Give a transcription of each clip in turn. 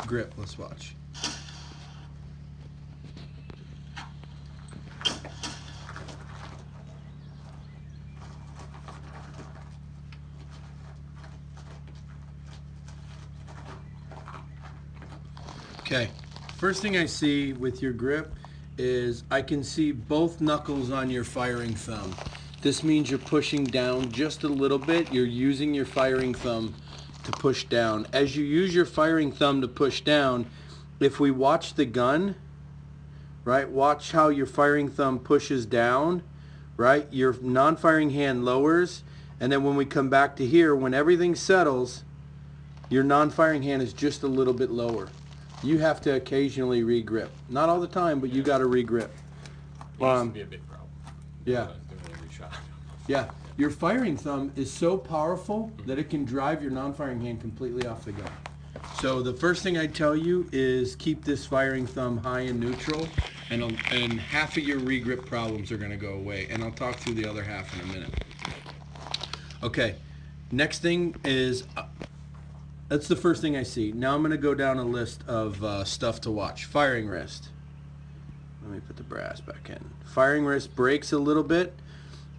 grip. Let's watch. Okay, first thing I see with your grip is I can see both knuckles on your firing thumb. This means you're pushing down just a little bit. You're using your firing thumb to push down. As you use your firing thumb to push down, if we watch the gun, right, watch how your firing thumb pushes down, right, your non-firing hand lowers, and then when we come back to here, when everything settles, your non-firing hand is just a little bit lower. You have to occasionally re-grip. Not all the time, but you got to re-grip. It used to be a big problem. Yeah. Doing every shot. Yeah. Your firing thumb is so powerful that it can drive your non-firing hand completely off the gun. So the first thing I tell you is keep this firing thumb high and neutral, and half of your re-grip problems are going to go away. And I'll talk through the other half in a minute. Okay. Next thing is... that's the first thing I see. Now I'm going to go down a list of stuff to watch. Firing wrist. Let me put the brass back in. Firing wrist breaks a little bit.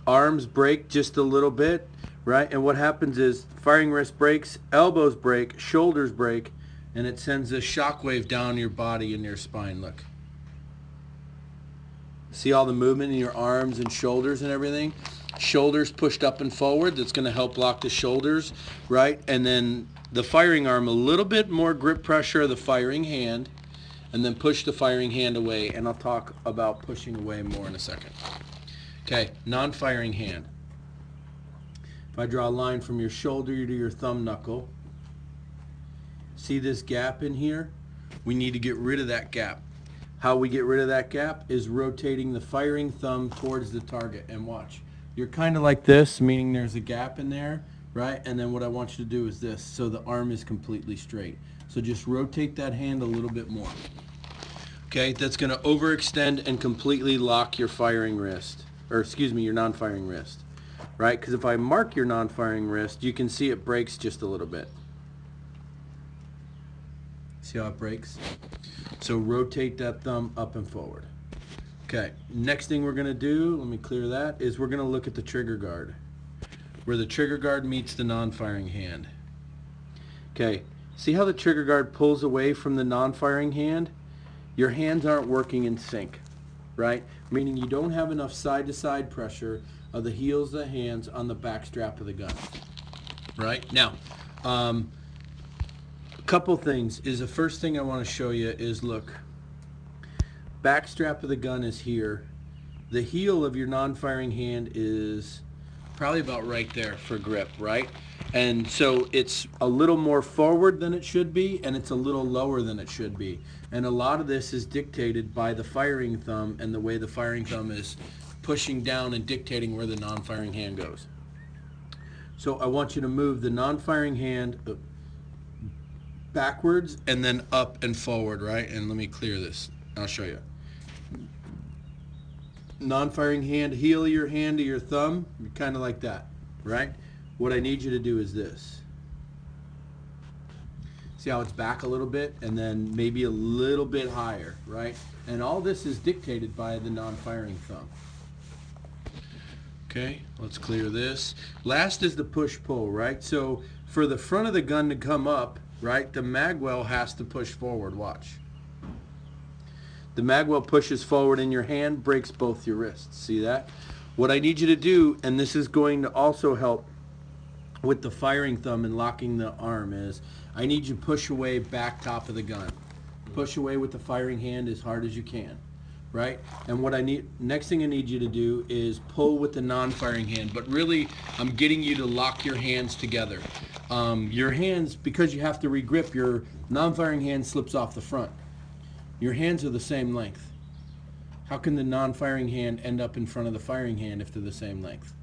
Arms break just a little bit, right? And what happens is firing wrist breaks, elbows break, shoulders break, and it sends a shockwave down your body and your spine. Look. See all the movement in your arms and shoulders and everything? Shoulders pushed up and forward. That's going to help lock the shoulders, right? And then the firing arm, a little bit more grip pressure of the firing hand, and then push the firing hand away, and I'll talk about pushing away more in a second. Okay, non-firing hand. If I draw a line from your shoulder to your thumb knuckle, see this gap in here? We need to get rid of that gap. How we get rid of that gap is rotating the firing thumb towards the target, and watch. You're kind of like this, meaning there's a gap in there, right? And then what I want you to do is this, so the arm is completely straight. So just rotate that hand a little bit more. Okay, that's going to overextend and completely lock your firing wrist, or excuse me, your non-firing wrist, right? Because if I mark your non-firing wrist, you can see it breaks just a little bit. See how it breaks? So rotate that thumb up and forward. Okay, next thing we're going to do, let me clear that, is we're going to look at the trigger guard, where the trigger guard meets the non-firing hand. Okay, see how the trigger guard pulls away from the non-firing hand? Your hands aren't working in sync, right? Meaning you don't have enough side-to-side pressure of the heels of the hands on the back strap of the gun, right? Now, a couple things is the first thing I want to show you is, look, back strap of the gun is here. The heel of your non-firing hand is probably about right there for grip, right? And so it's a little more forward than it should be, and it's a little lower than it should be. And a lot of this is dictated by the firing thumb and the way the firing thumb is pushing down and dictating where the non-firing hand goes. So I want you to move the non-firing hand backwards and then up and forward, right? And let me clear this. I'll show you. Non-firing hand, heel of your hand to your thumb, kind of like that, right? What I need you to do is this. See how it's back a little bit and then maybe a little bit higher, right? And all this is dictated by the non-firing thumb. Okay, let's clear this. Last is the push-pull, right? So for the front of the gun to come up, right, the magwell has to push forward. Watch. The magwell pushes forward and your hand breaks both your wrists. See that? What I need you to do, and this is going to also help with the firing thumb and locking the arm, is I need you to push away back top of the gun. Push away with the firing hand as hard as you can, right? And what I need, next thing I need you to do is pull with the non-firing hand, but really I'm getting you to lock your hands together. Your hands, because you have to regrip, your non-firing hand slips off the front. Your hands are the same length. How can the non-firing hand end up in front of the firing hand if they're the same length?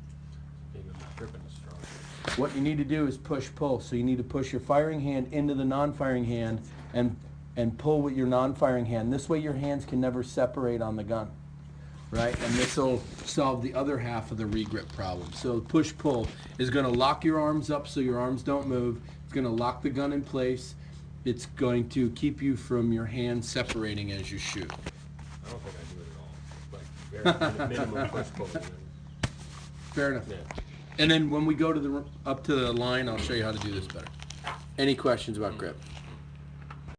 What you need to do is push-pull. So you need to push your firing hand into the non-firing hand and pull with your non-firing hand. This way your hands can never separate on the gun, right? And this will solve the other half of the regrip problem. So push-pull is going to lock your arms up so your arms don't move. It's going to lock the gun in place. It's going to keep you from your hand separating as you shoot. I don't think I do it at all. Like, very minimum push pull. Fair enough. Yeah. And then when we go to up to the line, I'll show you how to do this better. Any questions about grip?